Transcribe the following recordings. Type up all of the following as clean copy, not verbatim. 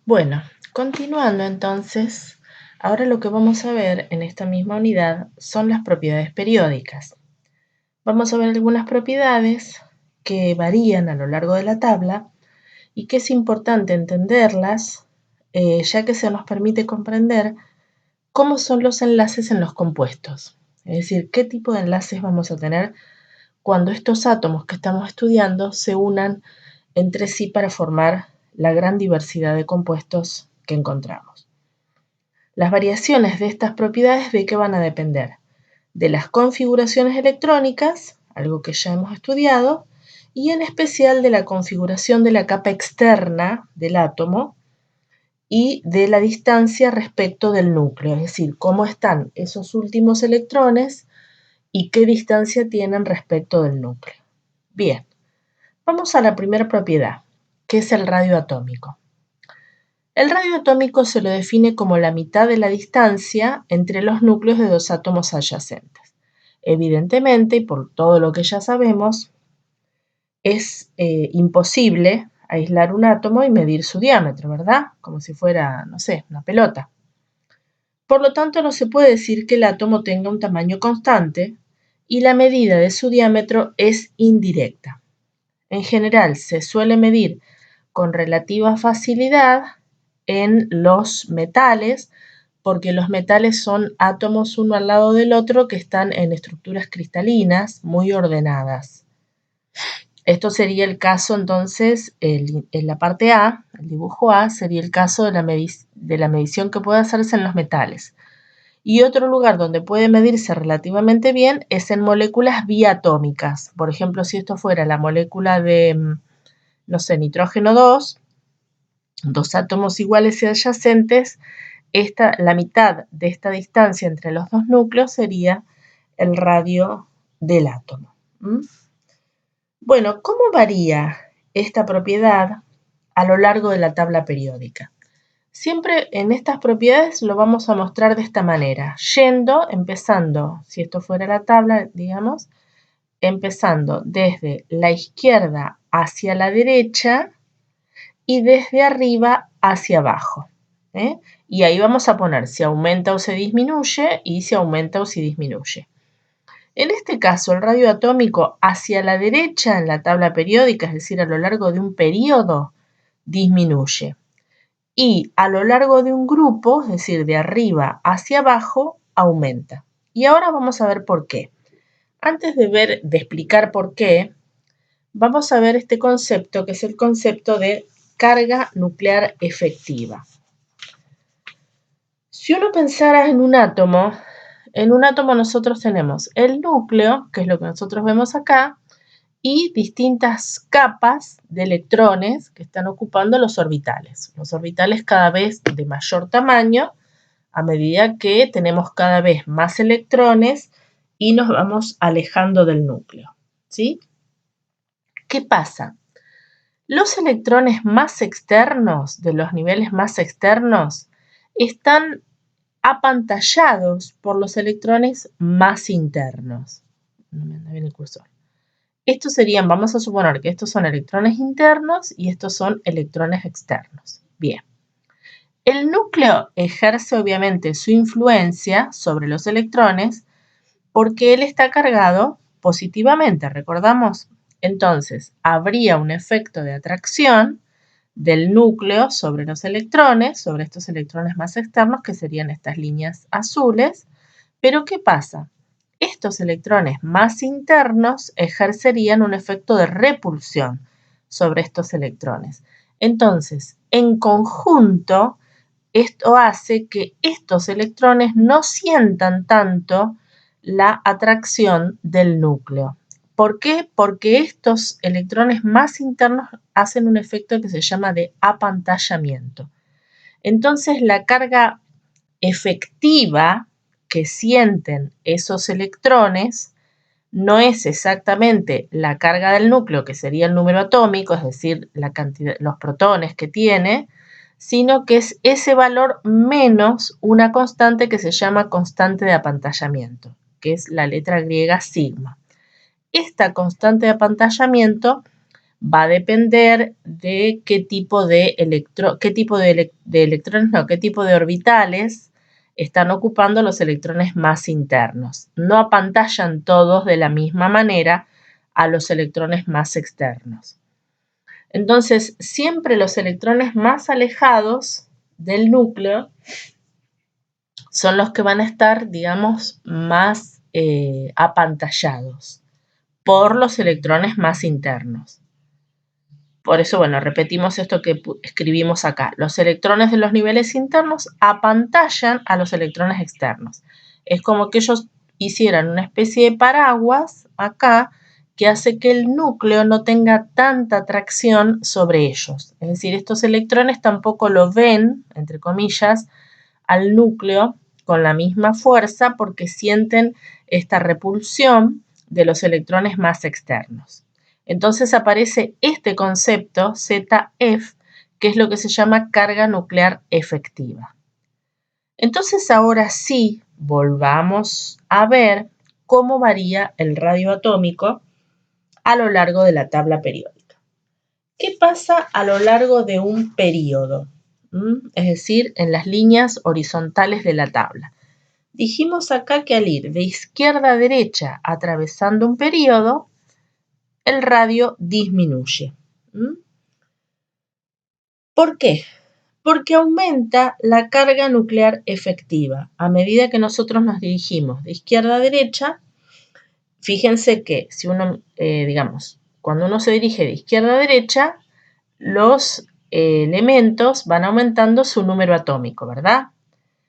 Bueno, continuando entonces, ahora lo que vamos a ver en esta misma unidad son las propiedades periódicas. Vamos a ver algunas propiedades que varían a lo largo de la tabla y que es importante entenderlas, ya que se nos permite comprender cómo son los enlaces en los compuestos. Es decir, qué tipo de enlaces vamos a tener cuando estos átomos que estamos estudiando se unan entre sí para formar la gran diversidad de compuestos que encontramos. Las variaciones de estas propiedades ¿de qué van a depender? De las configuraciones electrónicas, algo que ya hemos estudiado, y en especial de la configuración de la capa externa del átomo y de la distancia respecto del núcleo, es decir, cómo están esos últimos electrones y qué distancia tienen respecto del núcleo. Bien, vamos a la primera propiedad, que es el radio atómico. El radio atómico se lo define como la mitad de la distancia entre los núcleos de dos átomos adyacentes. Evidentemente, y por todo lo que ya sabemos, es imposible aislar un átomo y medir su diámetro, ¿verdad? Como si fuera, no sé, una pelota. Por lo tanto, no se puede decir que el átomo tenga un tamaño constante y la medida de su diámetro es indirecta. En general, se suele medir con relativa facilidad en los metales, porque los metales son átomos uno al lado del otro que están en estructuras cristalinas muy ordenadas. Esto sería el caso entonces, en la parte A, el dibujo A, sería el caso de la medición que puede hacerse en los metales. Y otro lugar donde puede medirse relativamente bien es en moléculas biatómicas. Por ejemplo, si esto fuera la molécula de, no sé, nitrógeno 2, dos átomos iguales y adyacentes, la mitad de esta distancia entre los dos núcleos sería el radio del átomo. Bueno, ¿cómo varía esta propiedad a lo largo de la tabla periódica? Siempre en estas propiedades lo vamos a mostrar de esta manera, empezando, si esto fuera la tabla, digamos, empezando desde la izquierda hacia la derecha y desde arriba hacia abajo. Y ahí vamos a poner si aumenta o se disminuye y si aumenta o si disminuye. En este caso, el radio atómico hacia la derecha en la tabla periódica, es decir, a lo largo de un periodo, disminuye. Y a lo largo de un grupo, es decir, de arriba hacia abajo, aumenta. Y ahora vamos a ver por qué. Antes de explicar por qué, vamos a ver este concepto, que es el concepto de carga nuclear efectiva. Si uno pensara en un átomo nosotros tenemos el núcleo, que es lo que nosotros vemos acá, y distintas capas de electrones que están ocupando los orbitales. Los orbitales cada vez de mayor tamaño, a medida que tenemos cada vez más electrones y nos vamos alejando del núcleo, ¿sí? ¿Qué pasa? Los electrones más externos, de los niveles más externos, están apantallados por los electrones más internos. No me anda bien el cursor. Estos serían, vamos a suponer que estos son electrones internos y estos son electrones externos. Bien. El núcleo ejerce obviamente su influencia sobre los electrones porque él está cargado positivamente, ¿recordamos? Entonces, habría un efecto de atracción del núcleo sobre los electrones, sobre estos electrones más externos, que serían estas líneas azules. Pero, ¿qué pasa? Estos electrones más internos ejercerían un efecto de repulsión sobre estos electrones. Entonces, en conjunto, esto hace que estos electrones no sientan tanto la atracción del núcleo. ¿Por qué? Porque estos electrones más internos hacen un efecto que se llama de apantallamiento. Entonces, la carga efectiva que sienten esos electrones no es exactamente la carga del núcleo, que sería el número atómico, es decir, la cantidad, los protones que tiene, sino que es ese valor menos una constante que se llama constante de apantallamiento, que es la letra griega sigma. Esta constante de apantallamiento va a depender de qué tipo de orbitales están ocupando los electrones más internos. No apantallan todos de la misma manera a los electrones más externos. Entonces, siempre los electrones más alejados del núcleo son los que van a estar, digamos, más apantallados por los electrones más internos. Por eso, bueno, repetimos esto que escribimos acá. Los electrones de los niveles internos apantallan a los electrones externos. Es como que ellos hicieran una especie de paraguas acá que hace que el núcleo no tenga tanta atracción sobre ellos. Es decir, estos electrones tampoco lo ven, entre comillas, al núcleo con la misma fuerza porque sienten esta repulsión de los electrones más externos. Entonces aparece este concepto, ZF, que es lo que se llama carga nuclear efectiva. Entonces ahora sí, volvamos a ver cómo varía el radio atómico a lo largo de la tabla periódica. ¿Qué pasa a lo largo de un período? Es decir, en las líneas horizontales de la tabla. Dijimos acá que al ir de izquierda a derecha atravesando un período, el radio disminuye. ¿Por qué? Porque aumenta la carga nuclear efectiva. A medida que nosotros nos dirigimos de izquierda a derecha, fíjense que si uno, cuando uno se dirige de izquierda a derecha, los elementos van aumentando su número atómico, ¿verdad?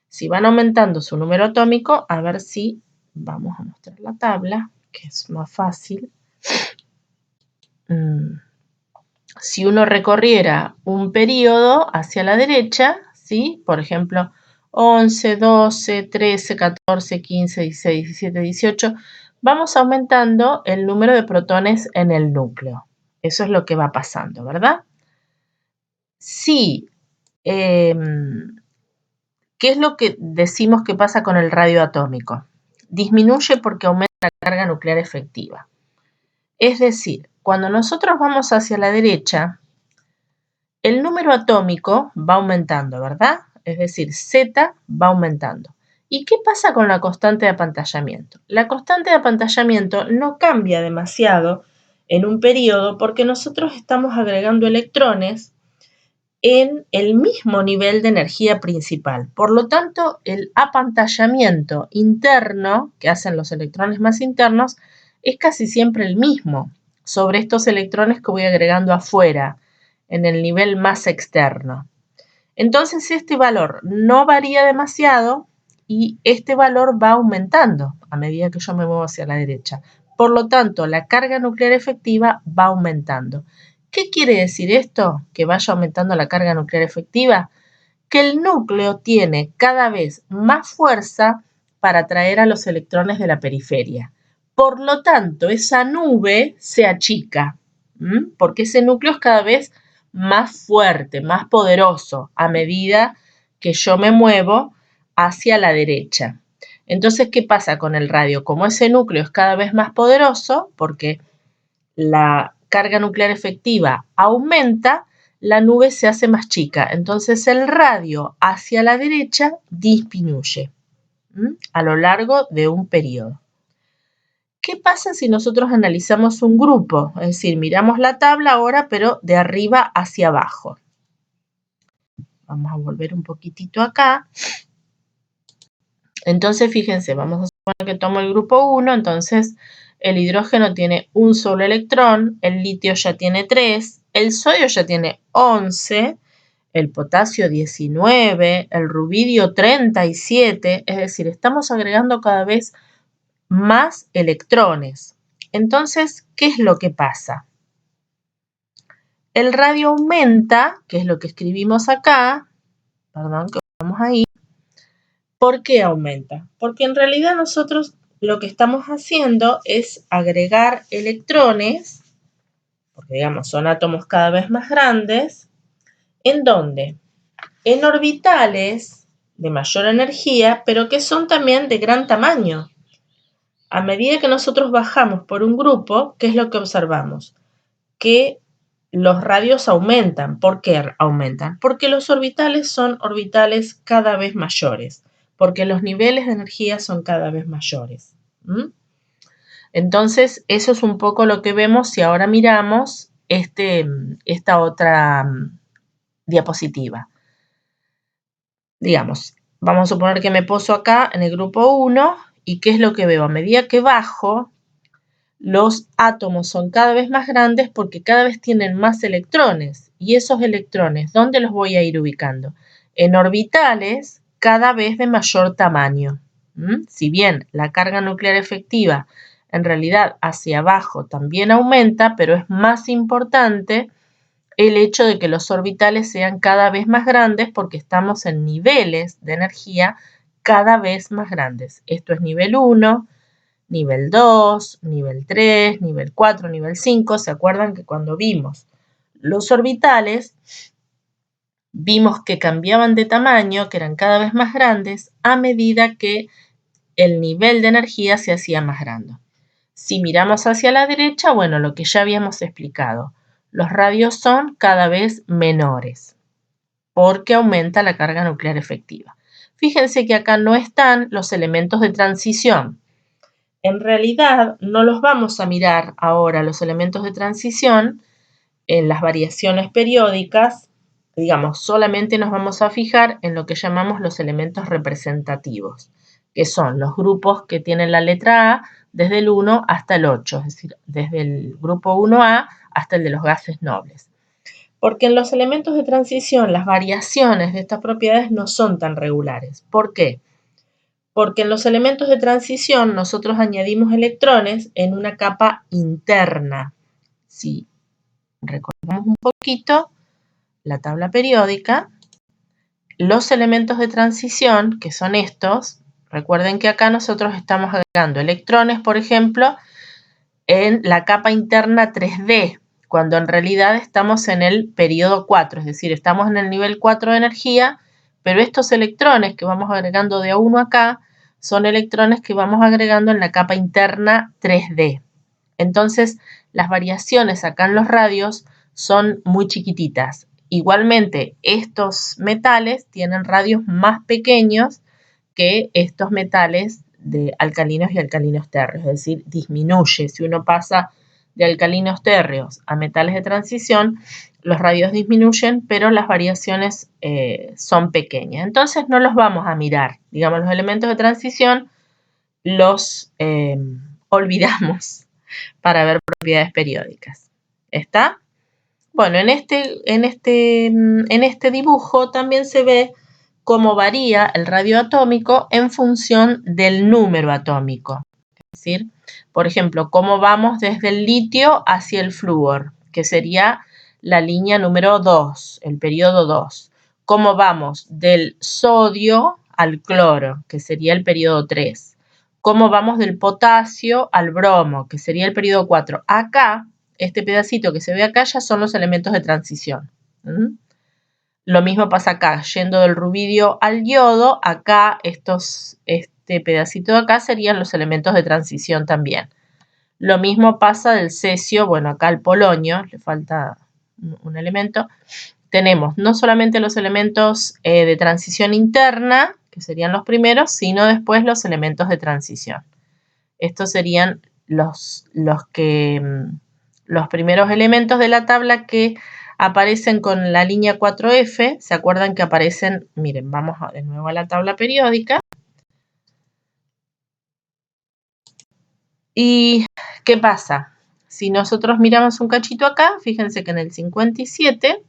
Si van aumentando su número atómico, a ver si vamos a mostrar la tabla, que es más fácil. Si uno recorriera un periodo hacia la derecha, ¿sí? Por ejemplo, 11, 12, 13, 14, 15, 16, 17, 18, vamos aumentando el número de protones en el núcleo. Eso es lo que va pasando, ¿verdad? Sí. ¿Qué es lo que decimos que pasa con el radio atómico? Disminuye porque aumenta la carga nuclear efectiva. Es decir, cuando nosotros vamos hacia la derecha, el número atómico va aumentando, ¿verdad? Es decir, Z va aumentando. ¿Y qué pasa con la constante de apantallamiento? La constante de apantallamiento no cambia demasiado en un periodo porque nosotros estamos agregando electrones en el mismo nivel de energía principal. Por lo tanto, el apantallamiento interno que hacen los electrones más internos es casi siempre el mismo sobre estos electrones que voy agregando afuera, en el nivel más externo. Entonces, este valor no varía demasiado y este valor va aumentando a medida que yo me muevo hacia la derecha. Por lo tanto, la carga nuclear efectiva va aumentando. ¿Qué quiere decir esto? Que vaya aumentando la carga nuclear efectiva. Que el núcleo tiene cada vez más fuerza para atraer a los electrones de la periferia. Por lo tanto, esa nube se achica, porque ese núcleo es cada vez más fuerte, más poderoso, a medida que yo me muevo hacia la derecha. Entonces, ¿qué pasa con el radio? Como ese núcleo es cada vez más poderoso, porque la carga nuclear efectiva aumenta, la nube se hace más chica. Entonces el radio hacia la derecha disminuye a lo largo de un periodo. ¿Qué pasa si nosotros analizamos un grupo? Es decir, miramos la tabla ahora, pero de arriba hacia abajo. Vamos a volver un poquitito acá. Entonces, fíjense, vamos a suponer que tomo el grupo 1, entonces el hidrógeno tiene un solo electrón, el litio ya tiene 3, el sodio ya tiene 11, el potasio 19, el rubidio 37, es decir, estamos agregando cada vez más electrones. Entonces, ¿qué es lo que pasa? El radio aumenta, que es lo que escribimos acá, perdón, que vamos ahí. ¿Por qué aumenta? Porque en realidad nosotros lo que estamos haciendo es agregar electrones, porque digamos son átomos cada vez más grandes, ¿en dónde? En orbitales de mayor energía, pero que son también de gran tamaño. A medida que nosotros bajamos por un grupo, ¿qué es lo que observamos? Que los radios aumentan. ¿Por qué aumentan? Porque los orbitales son orbitales cada vez mayores, porque los niveles de energía son cada vez mayores. Entonces, eso es un poco lo que vemos si ahora miramos esta otra diapositiva. Digamos, vamos a suponer que me poso acá en el grupo 1 y ¿qué es lo que veo? A medida que bajo, los átomos son cada vez más grandes porque cada vez tienen más electrones. Y esos electrones, ¿dónde los voy a ir ubicando? En orbitales cada vez de mayor tamaño. Si bien la carga nuclear efectiva en realidad hacia abajo también aumenta, pero es más importante el hecho de que los orbitales sean cada vez más grandes porque estamos en niveles de energía cada vez más grandes. Esto es nivel 1, nivel 2, nivel 3, nivel 4, nivel 5. ¿Se acuerdan que cuando vimos los orbitales, vimos que cambiaban de tamaño, que eran cada vez más grandes a medida que el nivel de energía se hacía más grande? Si miramos hacia la derecha, bueno, lo que ya habíamos explicado, los radios son cada vez menores porque aumenta la carga nuclear efectiva. Fíjense que acá no están los elementos de transición. En realidad no los vamos a mirar ahora los elementos de transición en las variaciones periódicas, digamos, solamente nos vamos a fijar en lo que llamamos los elementos representativos, que son los grupos que tienen la letra A desde el 1 hasta el 8, es decir, desde el grupo 1A hasta el de los gases nobles. Porque en los elementos de transición las variaciones de estas propiedades no son tan regulares. ¿Por qué? Porque en los elementos de transición nosotros añadimos electrones en una capa interna. Si recordamos un poquito la tabla periódica, los elementos de transición, que son estos, recuerden que acá nosotros estamos agregando electrones, por ejemplo, en la capa interna 3D, cuando en realidad estamos en el periodo 4, es decir, estamos en el nivel 4 de energía, pero estos electrones que vamos agregando de a uno acá son electrones que vamos agregando en la capa interna 3D. Entonces, las variaciones acá en los radios son muy chiquititas. Igualmente, estos metales tienen radios más pequeños que estos metales de alcalinos y alcalinos térreos, es decir, disminuye. Si uno pasa de alcalinos térreos a metales de transición, los radios disminuyen, pero las variaciones son pequeñas. Entonces no los vamos a mirar. Digamos, los elementos de transición los olvidamos para ver propiedades periódicas. ¿Está? Bueno, en este dibujo también se ve cómo varía el radio atómico en función del número atómico. Es decir, por ejemplo, cómo vamos desde el litio hacia el flúor, que sería la línea número 2, el periodo 2. Cómo vamos del sodio al cloro, que sería el periodo 3. Cómo vamos del potasio al bromo, que sería el periodo 4. Acá, este pedacito que se ve acá ya son los elementos de transición. Lo mismo pasa acá, yendo del rubidio al yodo, acá este pedacito de acá serían los elementos de transición también. Lo mismo pasa del cesio, bueno, acá al polonio, le falta un elemento. Tenemos no solamente los elementos de transición interna, que serían los primeros, sino después los elementos de transición. Estos serían los primeros elementos de la tabla que aparecen con la línea 4F. ¿Se acuerdan que aparecen? Miren, vamos de nuevo a la tabla periódica. ¿Y qué pasa? Si nosotros miramos un cachito acá, fíjense que en el 57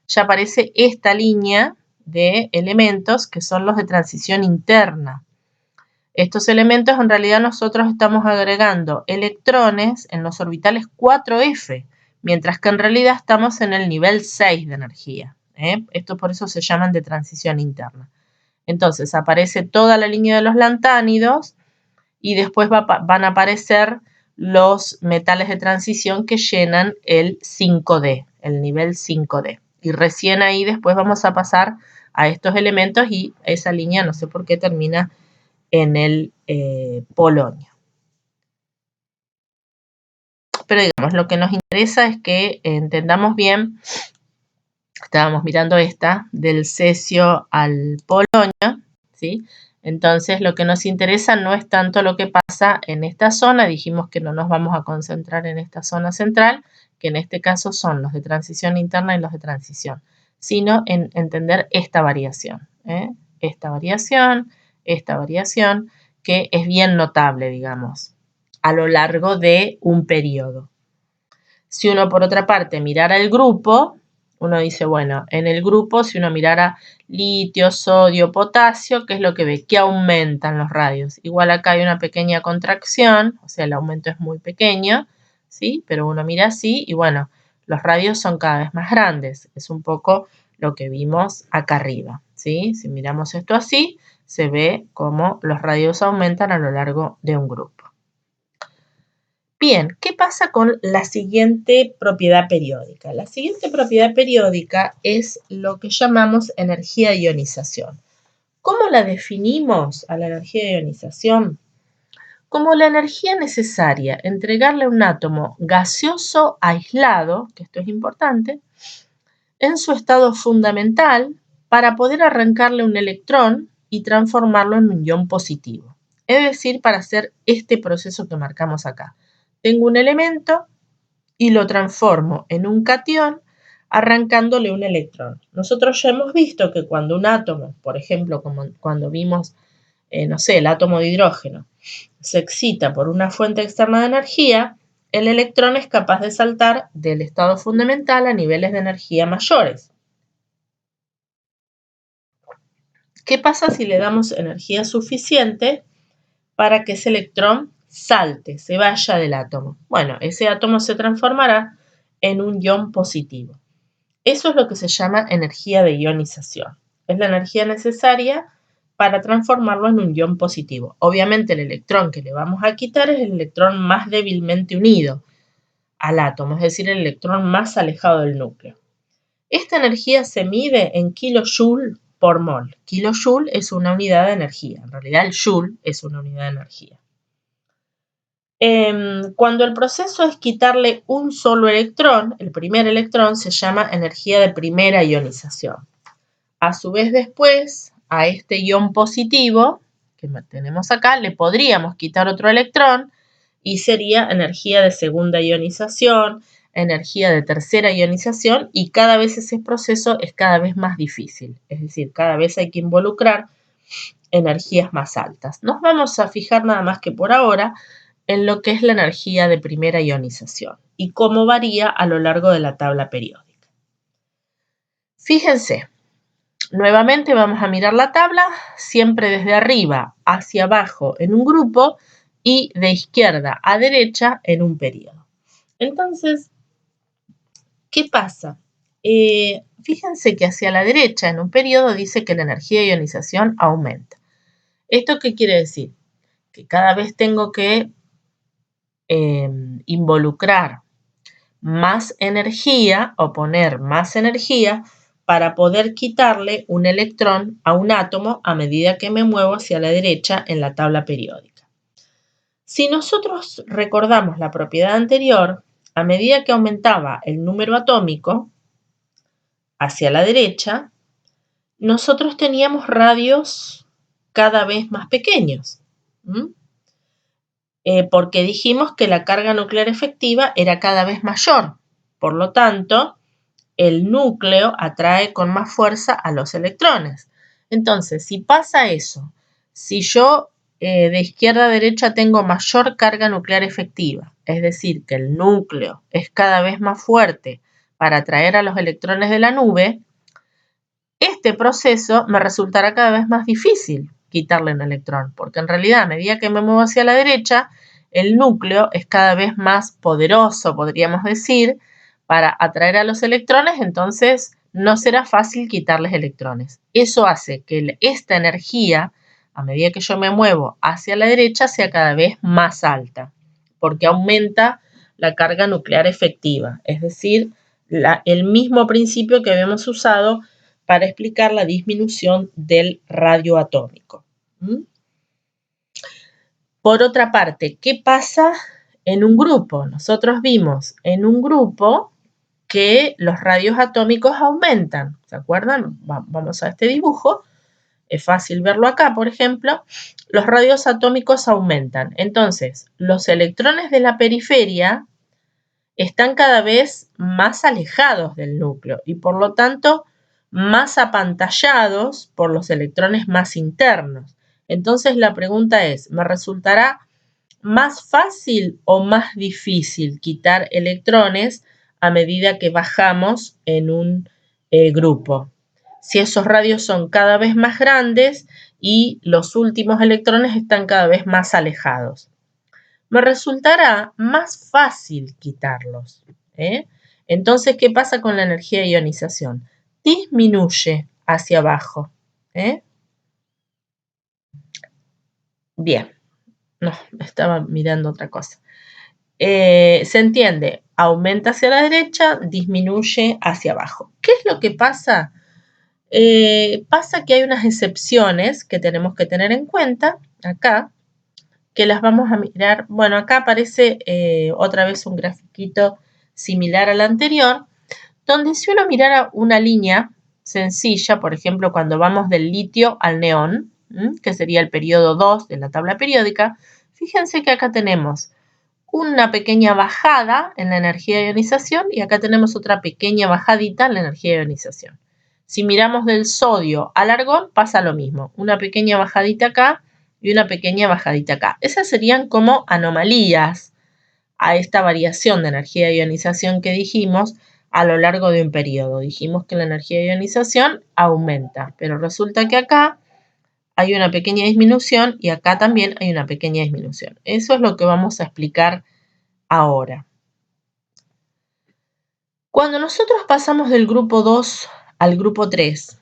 ya aparece esta línea de elementos que son los de transición interna. Estos elementos en realidad nosotros estamos agregando electrones en los orbitales 4F, mientras que en realidad estamos en el nivel 6 de energía. Esto por eso se llaman de transición interna. Entonces aparece toda la línea de los lantánidos y después van a aparecer los metales de transición que llenan el 5D, el nivel 5D. Y recién ahí después vamos a pasar a estos elementos y esa línea no sé por qué termina en el polonio. pero digamos, lo que nos interesa es que entendamos bien, estábamos mirando esta, del cesio al polonio, ¿sí? Entonces, lo que nos interesa no es tanto lo que pasa en esta zona, dijimos que no nos vamos a concentrar en esta zona central, que en este caso son los de transición interna y los de transición, sino en entender esta variación, ¿eh? Esta variación, que es bien notable, digamos, a lo largo de un periodo. Si uno, por otra parte, mirara el grupo, uno dice, bueno, en el grupo, si uno mirara litio, sodio, potasio, ¿qué es lo que ve? Que aumentan los radios. Igual acá hay una pequeña contracción, o sea, el aumento es muy pequeño, ¿sí? Pero uno mira así y bueno, los radios son cada vez más grandes. Es un poco lo que vimos acá arriba, ¿sí? Si miramos esto así, se ve cómo los radios aumentan a lo largo de un grupo. Bien, ¿qué pasa con la siguiente propiedad periódica? La siguiente propiedad periódica es lo que llamamos energía de ionización. ¿Cómo la definimos a la energía de ionización? Como la energía necesaria entregarle a un átomo gaseoso aislado, que esto es importante, en su estado fundamental para poder arrancarle un electrón y transformarlo en un ion positivo. Es decir, para hacer este proceso que marcamos acá. Tengo un elemento y lo transformo en un catión arrancándole un electrón. Nosotros ya hemos visto que cuando un átomo, por ejemplo, como cuando vimos, no sé, el átomo de hidrógeno, se excita por una fuente externa de energía, el electrón es capaz de saltar del estado fundamental a niveles de energía mayores. ¿Qué pasa si le damos energía suficiente para que ese electrón salte, se vaya del átomo? Bueno, ese átomo se transformará en un ion positivo. Eso es lo que se llama energía de ionización. Es la energía necesaria para transformarlo en un ion positivo. Obviamente el electrón que le vamos a quitar es el electrón más débilmente unido al átomo, es decir, el electrón más alejado del núcleo. Esta energía se mide en kilojoule por mol. Kilojoule es una unidad de energía. En realidad el joule es una unidad de energía. Cuando el proceso es quitarle un solo electrón, el primer electrón se llama energía de primera ionización. A su vez después, a este ion positivo que tenemos acá, le podríamos quitar otro electrón y sería energía de segunda ionización, energía de tercera ionización y cada vez ese proceso es cada vez más difícil. Es decir, cada vez hay que involucrar energías más altas. Nos vamos a fijar nada más que por ahora en lo que es la energía de primera ionización y cómo varía a lo largo de la tabla periódica. Fíjense, nuevamente vamos a mirar la tabla, siempre desde arriba hacia abajo en un grupo y de izquierda a derecha en un periodo. Entonces, ¿qué pasa? Fíjense que hacia la derecha en un periodo dice que la energía de ionización aumenta. ¿Esto qué quiere decir? Que cada vez tengo que involucrar más energía o poner más energía para poder quitarle un electrón a un átomo a medida que me muevo hacia la derecha en la tabla periódica. Si nosotros recordamos la propiedad anterior, a medida que aumentaba el número atómico hacia la derecha, nosotros teníamos radios cada vez más pequeños. Porque dijimos que la carga nuclear efectiva era cada vez mayor. Por lo tanto, el núcleo atrae con más fuerza a los electrones. Entonces, si pasa eso, si yo de izquierda a derecha tengo mayor carga nuclear efectiva, es decir, que el núcleo es cada vez más fuerte para atraer a los electrones de la nube, este proceso me resultará cada vez más difícil quitarle un electrón, porque en realidad a medida que me muevo hacia la derecha, el núcleo es cada vez más poderoso, podríamos decir, para atraer a los electrones, entonces no será fácil quitarles electrones. Eso hace que esta energía, a medida que yo me muevo hacia la derecha, sea cada vez más alta, porque aumenta la carga nuclear efectiva, es decir, el mismo principio que habíamos usado para explicar la disminución del radio atómico. Por otra parte, ¿qué pasa en un grupo. Nosotros vimos en un grupo que los radios atómicos aumentan. ¿Se acuerdan? Vamos a este dibujo. Es fácil verlo acá, por ejemplo. Los radios atómicos aumentan. Entonces, los electrones de la periferia están cada vez más alejados del núcleo y por lo tanto más apantallados por los electrones más internos. Entonces la pregunta es, ¿me resultará más fácil o más difícil quitar electrones a medida que bajamos en un grupo? Si esos radios son cada vez más grandes y los últimos electrones están cada vez más alejados. Me resultará más fácil quitarlos. Entonces, ¿qué pasa con la energía de ionización? Disminuye hacia abajo. Bien, no, estaba mirando otra cosa. Se entiende, aumenta hacia la derecha, disminuye hacia abajo. ¿Qué es lo que pasa? Pasa que hay unas excepciones que tenemos que tener en cuenta acá, que las vamos a mirar. Bueno, acá aparece otra vez un grafiquito similar al anterior, donde si uno mirara una línea sencilla, por ejemplo, cuando vamos del litio al neón, que sería el periodo 2 de la tabla periódica, fíjense que acá tenemos una pequeña bajada en la energía de ionización y acá tenemos otra pequeña bajadita en la energía de ionización. Si miramos del sodio al argón, pasa lo mismo, una pequeña bajadita acá y una pequeña bajadita acá. Esas serían como anomalías a esta variación de energía de ionización que dijimos a lo largo de un periodo. Dijimos que la energía de ionización aumenta, pero resulta que acá hay una pequeña disminución y acá también hay una pequeña disminución. Eso es lo que vamos a explicar ahora. Cuando nosotros pasamos del grupo 2 al grupo 3,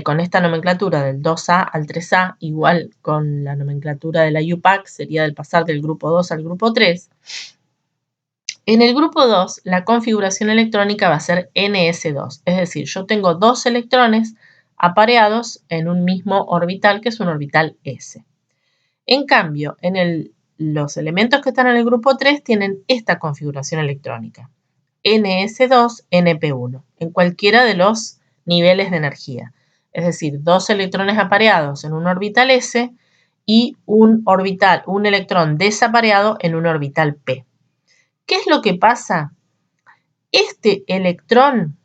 con esta nomenclatura del 2A al 3A, igual con la nomenclatura de la UPAC, sería del pasar del grupo 2 al grupo 3. En el grupo 2, la configuración electrónica va a ser NS2, es decir, yo tengo dos electrones apareados en un mismo orbital, que es un orbital S. En cambio, los elementos que están en el grupo 3 tienen esta configuración electrónica, NS2, NP1, en cualquiera de los niveles de energía. Es decir, dos electrones apareados en un orbital S y un electrón desapareado en un orbital P. ¿Qué es lo que pasa? Este electrón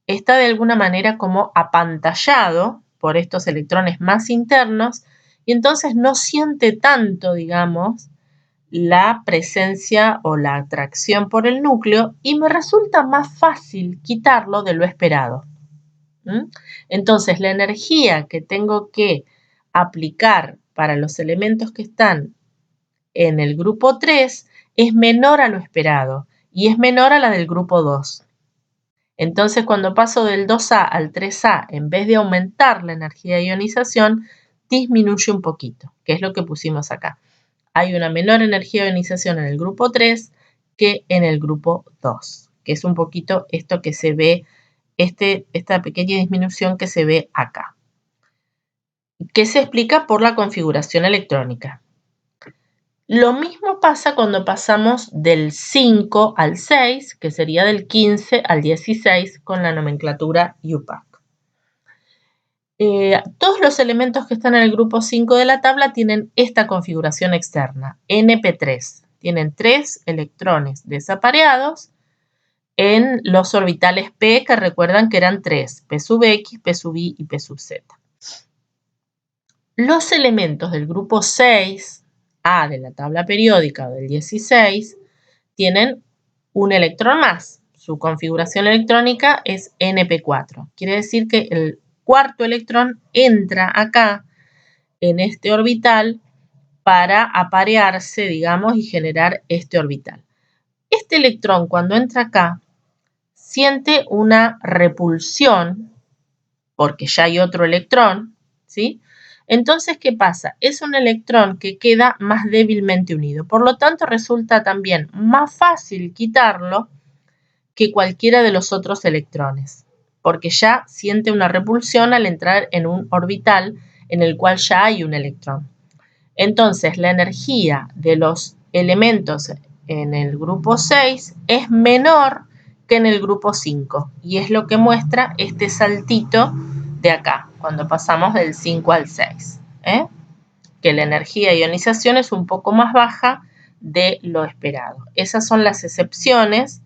está de alguna manera como apantallado por estos electrones más internos y entonces no siente tanto, digamos, la presencia o la atracción por el núcleo y me resulta más fácil quitarlo de lo esperado. Entonces, la energía que tengo que aplicar para los elementos que están en el grupo 3 es menor a lo esperado y es menor a la del grupo 2. Entonces, cuando paso del 2A al 3A, en vez de aumentar la energía de ionización, disminuye un poquito, que es lo que pusimos acá. Hay una menor energía de ionización en el grupo 3 que en el grupo 2, que es un poquito esto que se ve, esta pequeña disminución que se ve acá, que se explica por la configuración electrónica. Lo mismo pasa cuando pasamos del 5 al 6, que sería del 15 al 16 con la nomenclatura UPAC. Todos los elementos que están en el grupo 5 de la tabla tienen esta configuración externa, NP3. Tienen 3 electrones desapareados en los orbitales P, que recuerdan que eran 3, P sub X, P sub Y y P sub Z. Los elementos del grupo 6A de la tabla periódica del 16 tienen un electrón más. Su configuración electrónica es NP4. Quiere decir que el cuarto electrón entra acá en este orbital para aparearse, digamos, y generar este orbital. Este electrón, cuando entra acá, siente una repulsión porque ya hay otro electrón, ¿sí? Entonces, ¿qué pasa? Es un electrón que queda más débilmente unido. Por lo tanto, resulta también más fácil quitarlo que cualquiera de los otros electrones, porque ya siente una repulsión al entrar en un orbital en el cual ya hay un electrón. Entonces, la energía de los elementos en el grupo 6 es menor que en el grupo 5. Y es lo que muestra este saltito de acá, cuando pasamos del 5 al 6. Que la energía de ionización es un poco más baja de lo esperado. Esas son las excepciones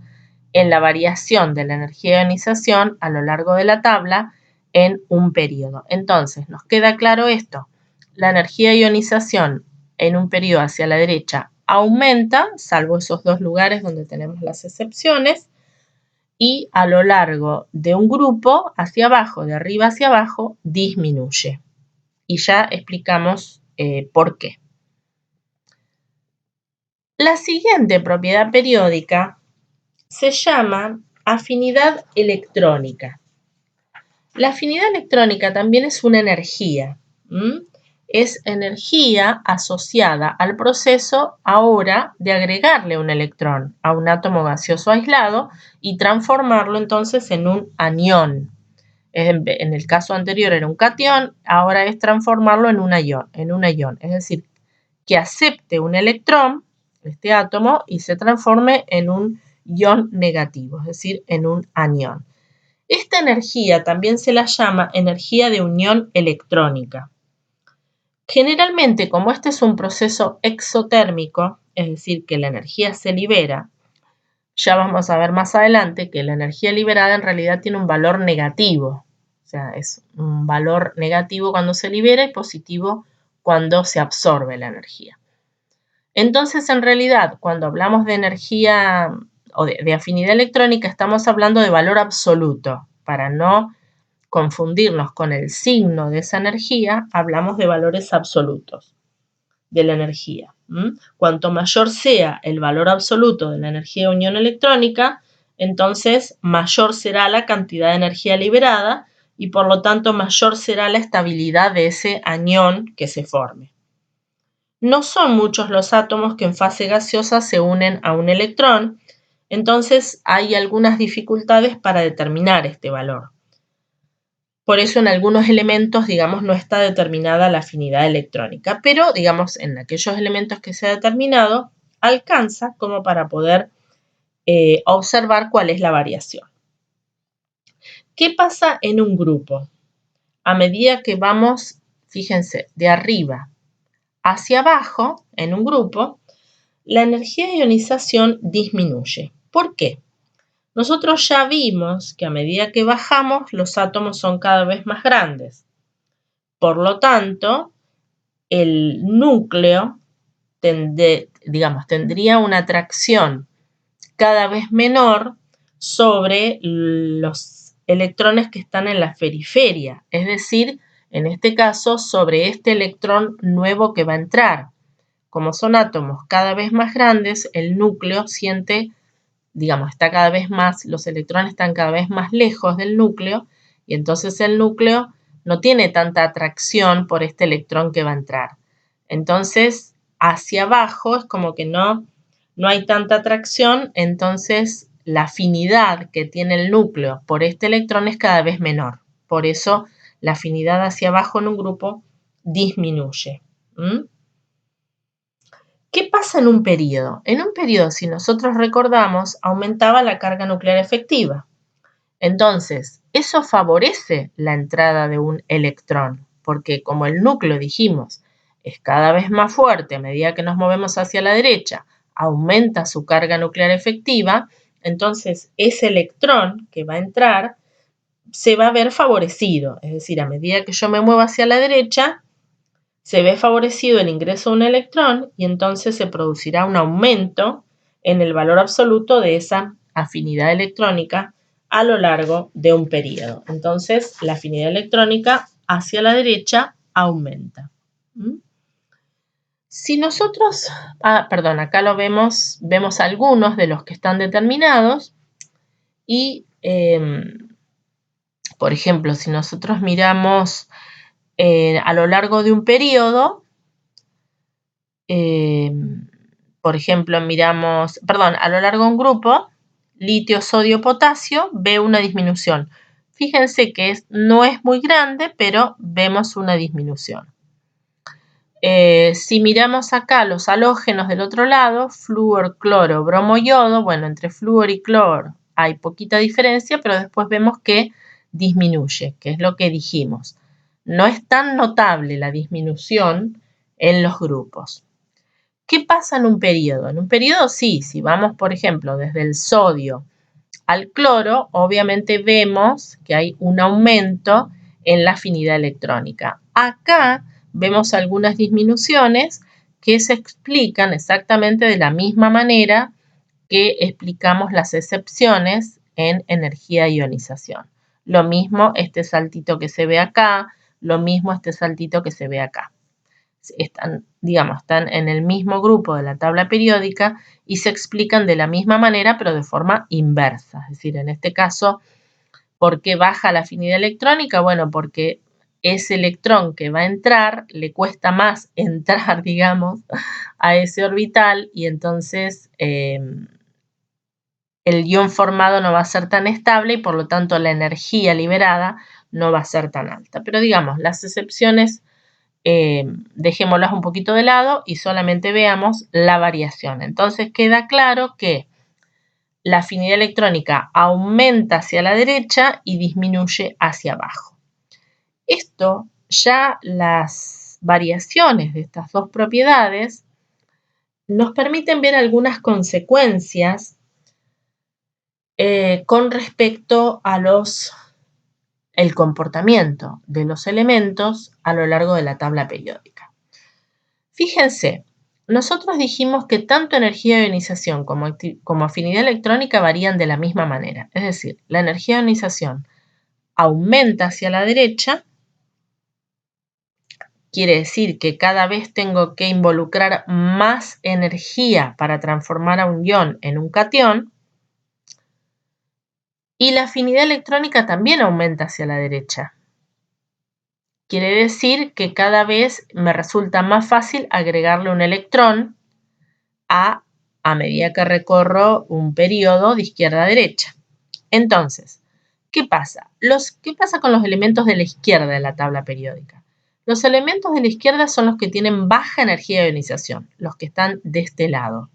en la variación de la energía de ionización a lo largo de la tabla en un periodo. Entonces, nos queda claro esto. La energía de ionización en un periodo hacia la derecha aumenta, salvo esos dos lugares donde tenemos las excepciones, y a lo largo de un grupo, hacia abajo, de arriba hacia abajo, disminuye. Y ya explicamos por qué. La siguiente propiedad periódica se llama afinidad electrónica. La afinidad electrónica también es una energía. Es energía asociada al proceso ahora de agregarle un electrón a un átomo gaseoso aislado y transformarlo entonces en un anión. En el caso anterior era un catión, ahora es transformarlo en un ion. Es decir, que acepte un electrón, este átomo, y se transforme en un ion negativo, es decir, en un anión. Esta energía también se la llama energía de unión electrónica. Generalmente, como este es un proceso exotérmico, es decir, que la energía se libera, ya vamos a ver más adelante que la energía liberada en realidad tiene un valor negativo. O sea, es un valor negativo cuando se libera y positivo cuando se absorbe la energía. Entonces, en realidad, cuando hablamos de energía o de afinidad electrónica, estamos hablando de valor absoluto. Para no confundirnos con el signo de esa energía, hablamos de valores absolutos de la energía. Cuanto mayor sea el valor absoluto de la energía de unión electrónica, entonces mayor será la cantidad de energía liberada y por lo tanto mayor será la estabilidad de ese anión que se forme. No son muchos los átomos que en fase gaseosa se unen a un electrón, entonces hay algunas dificultades para determinar este valor. Por eso en algunos elementos, digamos, no está determinada la afinidad electrónica, pero, digamos, en aquellos elementos que se ha determinado, alcanza como para poder observar cuál es la variación. ¿Qué pasa en un grupo? A medida que vamos, fíjense, de arriba hacia abajo, en un grupo, la energía de ionización disminuye. ¿Por qué? Nosotros ya vimos que a medida que bajamos, los átomos son cada vez más grandes. Por lo tanto, el núcleo tendría una atracción cada vez menor sobre los electrones que están en la periferia, es decir, en este caso, sobre este electrón nuevo que va a entrar. Como son átomos cada vez más grandes, el núcleo siente, está cada vez más, los electrones están cada vez más lejos del núcleo y entonces el núcleo no tiene tanta atracción por este electrón que va a entrar. Entonces, hacia abajo es como que no hay tanta atracción, entonces la afinidad que tiene el núcleo por este electrón es cada vez menor. Por eso la afinidad hacia abajo en un grupo disminuye. ¿Qué pasa en un periodo? En un periodo, si nosotros recordamos, aumentaba la carga nuclear efectiva. Entonces, eso favorece la entrada de un electrón, porque como el núcleo, dijimos, es cada vez más fuerte a medida que nos movemos hacia la derecha, aumenta su carga nuclear efectiva, entonces ese electrón que va a entrar se va a ver favorecido. Es decir, a medida que yo me muevo hacia la derecha, se ve favorecido el ingreso de un electrón y entonces se producirá un aumento en el valor absoluto de esa afinidad electrónica a lo largo de un periodo. Entonces, la afinidad electrónica hacia la derecha aumenta. Si nosotros, acá lo vemos algunos de los que están determinados y, por ejemplo, si nosotros miramos a lo largo de un periodo, por ejemplo, a lo largo de un grupo, litio, sodio, potasio, ve una disminución. Fíjense que no es muy grande, pero vemos una disminución. Si miramos acá los halógenos del otro lado, flúor, cloro, bromo, yodo, bueno, entre flúor y cloro hay poquita diferencia, pero después vemos que disminuye, que es lo que dijimos. No es tan notable la disminución en los grupos. ¿Qué pasa en un periodo? En un periodo sí, si vamos, por ejemplo, desde el sodio al cloro, obviamente vemos que hay un aumento en la afinidad electrónica. Acá vemos algunas disminuciones que se explican exactamente de la misma manera que explicamos las excepciones en energía de ionización. Lo mismo este saltito que se ve acá, lo mismo este saltito que se ve acá. Están, digamos, están en el mismo grupo de la tabla periódica y se explican de la misma manera, pero de forma inversa. Es decir, en este caso, ¿por qué baja la afinidad electrónica? Bueno, porque ese electrón que va a entrar, le cuesta más entrar, digamos, a ese orbital y entonces el ion formado no va a ser tan estable y por lo tanto la energía liberada no va a ser tan alta. Pero digamos, las excepciones dejémoslas un poquito de lado y solamente veamos la variación. Entonces queda claro que la afinidad electrónica aumenta hacia la derecha y disminuye hacia abajo. Esto, ya las variaciones de estas dos propiedades nos permiten ver algunas consecuencias con respecto a el comportamiento de los elementos a lo largo de la tabla periódica. Fíjense, nosotros dijimos que tanto energía de ionización como afinidad electrónica varían de la misma manera. Es decir, la energía de ionización aumenta hacia la derecha, quiere decir que cada vez tengo que involucrar más energía para transformar a un ion en un catión, y la afinidad electrónica también aumenta hacia la derecha. Quiere decir que cada vez me resulta más fácil agregarle un electrón a medida que recorro un periodo de izquierda a derecha. Entonces, ¿qué pasa? ¿Qué pasa con los elementos de la izquierda de la tabla periódica? Los elementos de la izquierda son los que tienen baja energía de ionización, los que están de este lado.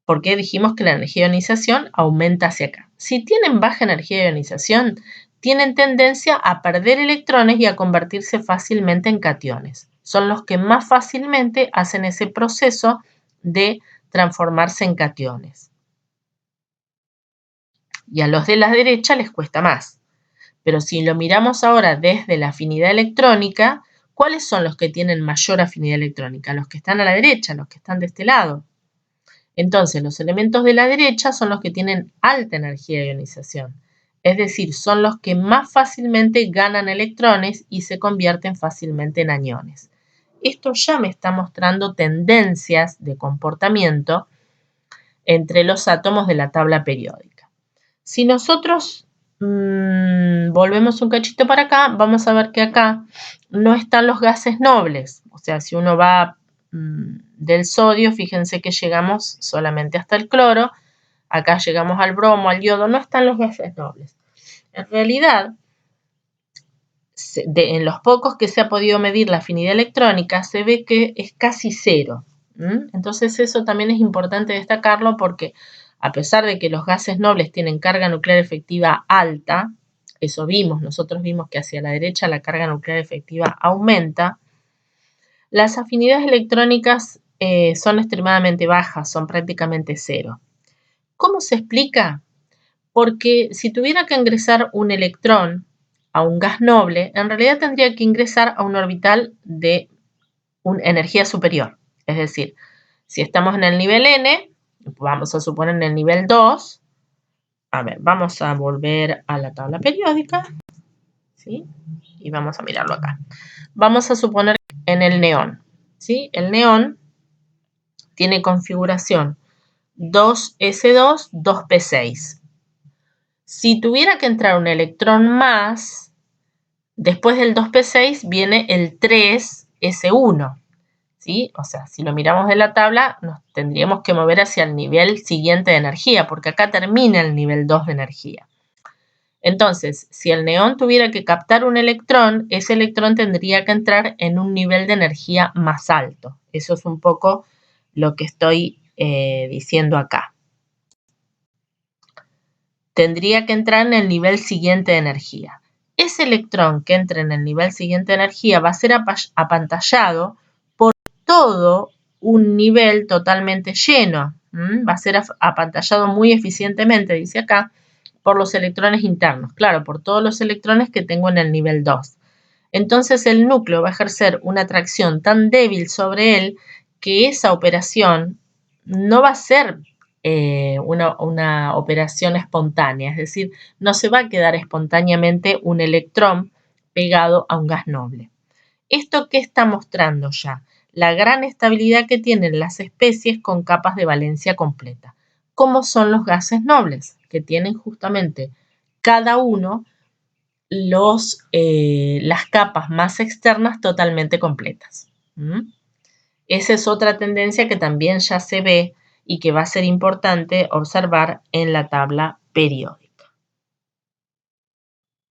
Porque dijimos que la energía de ionización aumenta hacia acá. Si tienen baja energía de ionización, tienen tendencia a perder electrones y a convertirse fácilmente en cationes. Son los que más fácilmente hacen ese proceso de transformarse en cationes. Y a los de la derecha les cuesta más. Pero si lo miramos ahora desde la afinidad electrónica, ¿cuáles son los que tienen mayor afinidad electrónica? Los que están a la derecha, los que están de este lado. Entonces, los elementos de la derecha son los que tienen alta energía de ionización. Es decir, son los que más fácilmente ganan electrones y se convierten fácilmente en aniones. Esto ya me está mostrando tendencias de comportamiento entre los átomos de la tabla periódica. Si nosotros volvemos un cachito para acá, vamos a ver que acá no están los gases nobles. O sea, si uno va del sodio, fíjense que llegamos solamente hasta el cloro. Acá llegamos al bromo, al yodo, no están los gases nobles. En realidad, en los pocos que se ha podido medir la afinidad electrónica, se ve que es casi cero. Entonces eso también es importante destacarlo porque a pesar de que los gases nobles tienen carga nuclear efectiva alta, eso vimos, nosotros vimos que hacia la derecha la carga nuclear efectiva aumenta, las afinidades electrónicas son extremadamente bajas, son prácticamente cero. ¿Cómo se explica? Porque si tuviera que ingresar un electrón a un gas noble, en realidad tendría que ingresar a un orbital de una energía superior. Es decir, si estamos en el nivel n, vamos a suponer en el nivel 2, a ver, vamos a volver a la tabla periódica, ¿sí? Y vamos a mirarlo acá. Vamos a suponer en el neón, ¿sí? El neón tiene configuración 2s2, 2p6. Si tuviera que entrar un electrón más, después del 2p6 viene el 3s1, ¿sí? O sea, si lo miramos de la tabla, nos tendríamos que mover hacia el nivel siguiente de energía, porque acá termina el nivel 2 de energía. Entonces, si el neón tuviera que captar un electrón, ese electrón tendría que entrar en un nivel de energía más alto. Eso es un poco lo que estoy diciendo acá. Tendría que entrar en el nivel siguiente de energía. Ese electrón que entre en el nivel siguiente de energía va a ser apantallado por todo un nivel totalmente lleno. Va a ser apantallado muy eficientemente, dice acá, por los electrones internos. Claro, por todos los electrones que tengo en el nivel 2. Entonces el núcleo va a ejercer una atracción tan débil sobre él que esa operación no va a ser una operación espontánea, es decir, no se va a quedar espontáneamente un electrón pegado a un gas noble. ¿Esto qué está mostrando ya? La gran estabilidad que tienen las especies con capas de valencia completa. ¿Cómo son los gases nobles? Que tienen justamente cada uno las capas más externas totalmente completas. Esa es otra tendencia que también ya se ve y que va a ser importante observar en la tabla periódica.